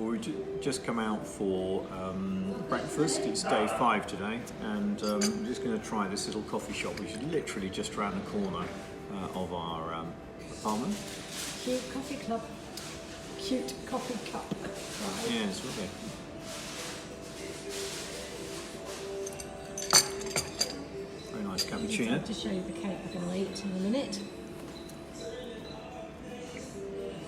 Well, we just come out for breakfast. It's day 5 today, and we're just going to try this little coffee shop, which is literally just around the corner of our apartment. Cute coffee club. Cute coffee cup. Right. Yeah, it's lovely. Very nice cappuccino. I'll just show you the cake we're going to eat in a minute.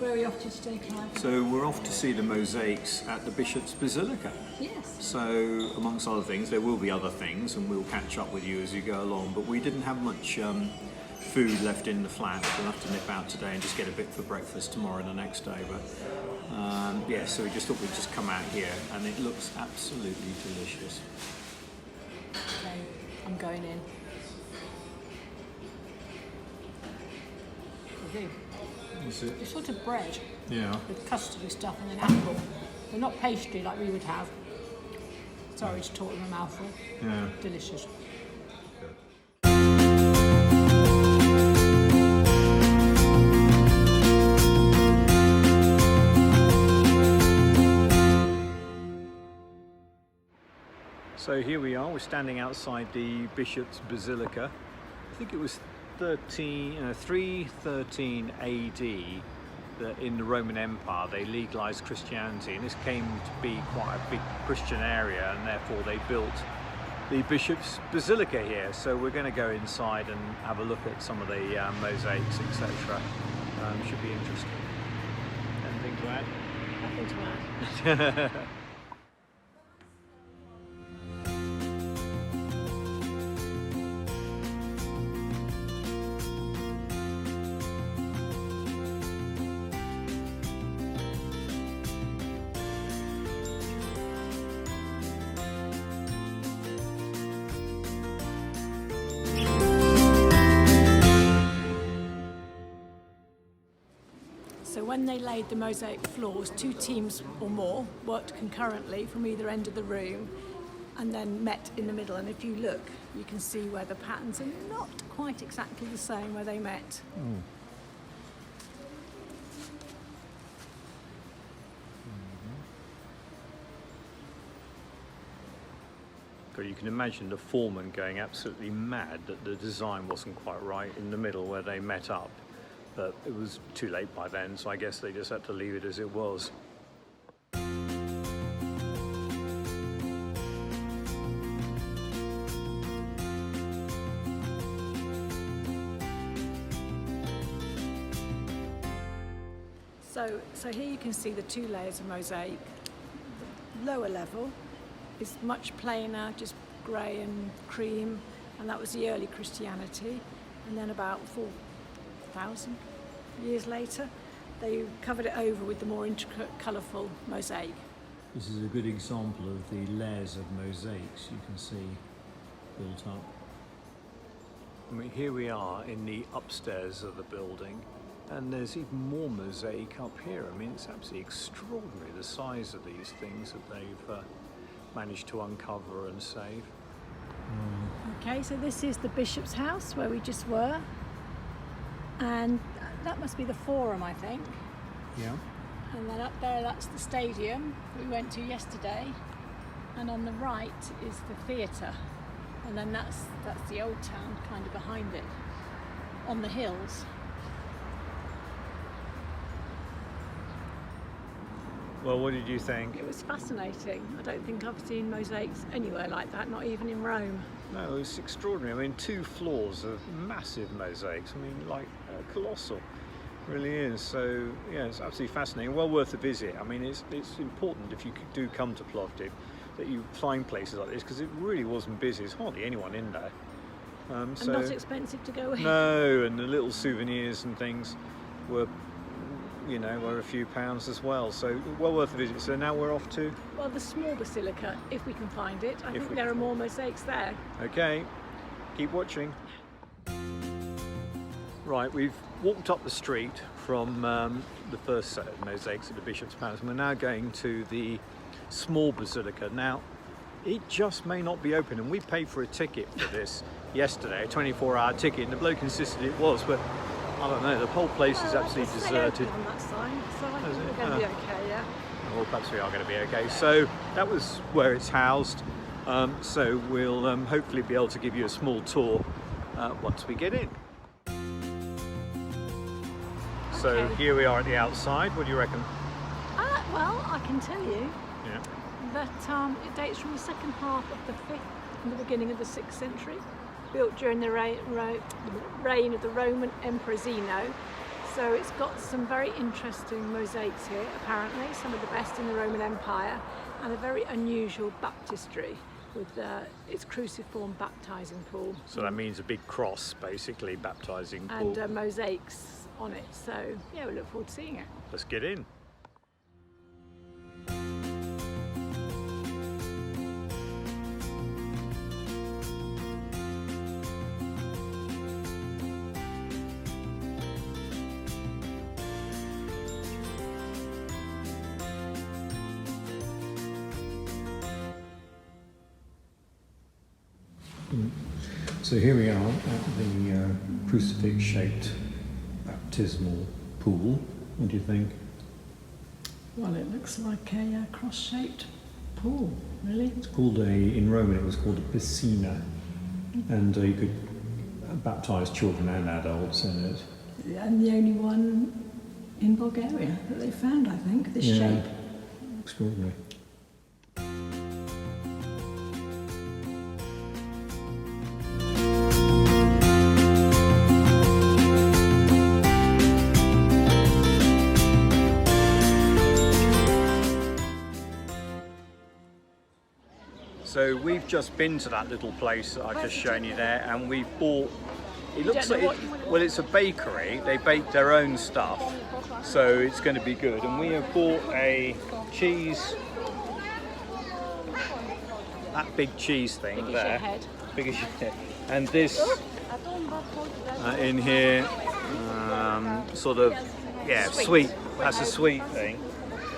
Where are we off to today, Clive? So we're off to see the mosaics at the Bishop's Basilica. Yes. So amongst other things, there will be other things, and we'll catch up with you as you go along. But we didn't have much food left in the flat. We'll have to nip out today and just get a bit for breakfast tomorrow and the next day. But yeah, so we just thought we'd just come out here, and it looks absolutely delicious. Okay, I'm going in. I do. It's sort of bread, Yeah. with custardy stuff and then apple. They're not pastry like we would have. Sorry to talk in my mouthful. Yeah. Delicious. So here we are. We're standing outside the Bishop's Basilica. I think it was 313 AD that in the Roman Empire they legalized Christianity, and this came to be quite a big Christian area, and therefore they built the Bishop's Basilica here. So we're going to go inside and have a look at some of the mosaics, etc. Should be interesting. Anything to add? Nothing to add. So when they laid the mosaic floors, 2 teams or more worked concurrently from either end of the room and then met in the middle. And if you look, you can see where the patterns are not quite exactly the same where they met. Mm. But you can imagine the foreman going absolutely mad that the design wasn't quite right in the middle where they met up. But it was too late by then, so I guess they just had to leave it as it was. So here you can see the 2 layers of mosaic. The lower level is much plainer, just grey and cream, and that was the early Christianity. And then about 4,000 years later, they covered it over with the more intricate, colourful mosaic. This is a good example of the layers of mosaics you can see built up. I mean, here we are in the upstairs of the building, and there's even more mosaic up here. I mean, it's absolutely extraordinary, the size of these things that they've managed to uncover and save. Okay, so this is the Bishop's house where we just were, and that must be the forum, I think. Yeah. And then up there, that's the stadium we went to yesterday, and on the right is the theatre, and then that's the old town kind of behind it, on the hills. Well, what did you think? It was fascinating. I don't think I've seen mosaics anywhere like that, not even in Rome. No, it's extraordinary. I mean, 2 floors of massive mosaics. I mean, like colossal. It really is. So, yeah, it's absolutely fascinating. Well worth a visit. I mean, it's important if you do come to Plovdiv that you find places like this, because it really wasn't busy. There's hardly anyone in there. And not expensive to go in. No, and the little souvenirs and things were, you know, were a few pounds as well. So well worth a visit. So now we're off to? Well, the small basilica, if we can find it. I think there are more mosaics there. Okay, keep watching. Right, we've walked up the street from the first set of mosaics at the Bishop's Palace, and we're now going to the small basilica. Now, it just may not be open, and we paid for a ticket for this yesterday, a 24-hour ticket, and the bloke insisted it was, but I don't know, the whole place is absolutely deserted. On that sign, so I think we're going to be okay, yeah. Well, well, perhaps we are going to be okay. So that was where it's housed. So we'll hopefully be able to give you a small tour once we get in. So Okay. here we are at the outside. What do you reckon? Well, I can tell you Yeah. that it dates from the second half of the 5th and the beginning of the 6th century, built during the reign of the Roman Emperor Zeno. So it's got some very interesting mosaics here, apparently, some of the best in the Roman Empire, and a very unusual baptistry with its cruciform baptizing pool. So that means a big cross, basically, baptizing pool. And mosaics on it. So yeah, we look forward to seeing it. Let's get in. So here we are at the crucifix-shaped baptismal pool. What do you think? Well, it looks like a cross-shaped pool, really. It's called in Roman it was called a piscina, and you could baptise children and adults in it. And the only one in Bulgaria that they found, I think, this shape. Extraordinary. So we've just been to that little place that I've just shown you there, and we bought. It looks like well, it's a bakery. They bake their own stuff, so it's going to be good. And we have bought a cheese, that big cheese thing Big as there, your head. big as your head, and this in here, sort of sweet. That's a sweet thing.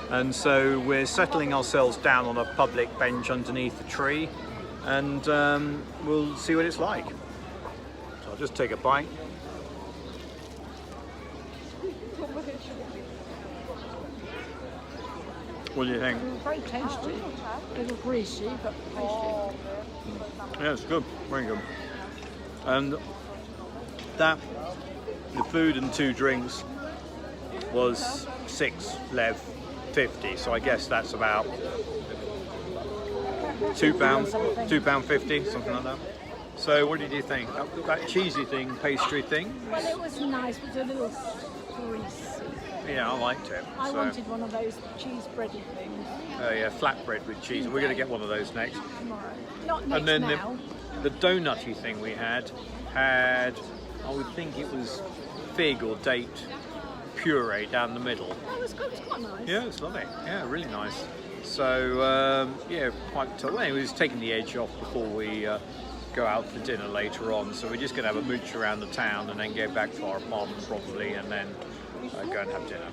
And so we're settling ourselves down on a public bench underneath a tree, and we'll see what it's like. So I'll just take a bite. What do you think? Very tasty. A little greasy, but tasty. Yeah, it's good, very good. And that, the food and 2 drinks was 6 lev 50, so I guess that's about £2.50, something like that. So what did you think? That cheesy thing, pastry thing? Well, it was nice, but a little greasy. Yeah, I liked it. I wanted one of those cheese bready things Oh yeah, flatbread with cheese. We're going to get one of those next. tomorrow. Not next And then now. the donutty thing we had, I would think it was fig or date puree down the middle. Oh, it was good. It was quite nice. Yeah, it's lovely. Yeah, really nice. So yeah, quite. Well, it was taking the edge off before we go out for dinner later on. So we're just going to have a mooch around the town and then go back to our apartment probably, and then go and have dinner.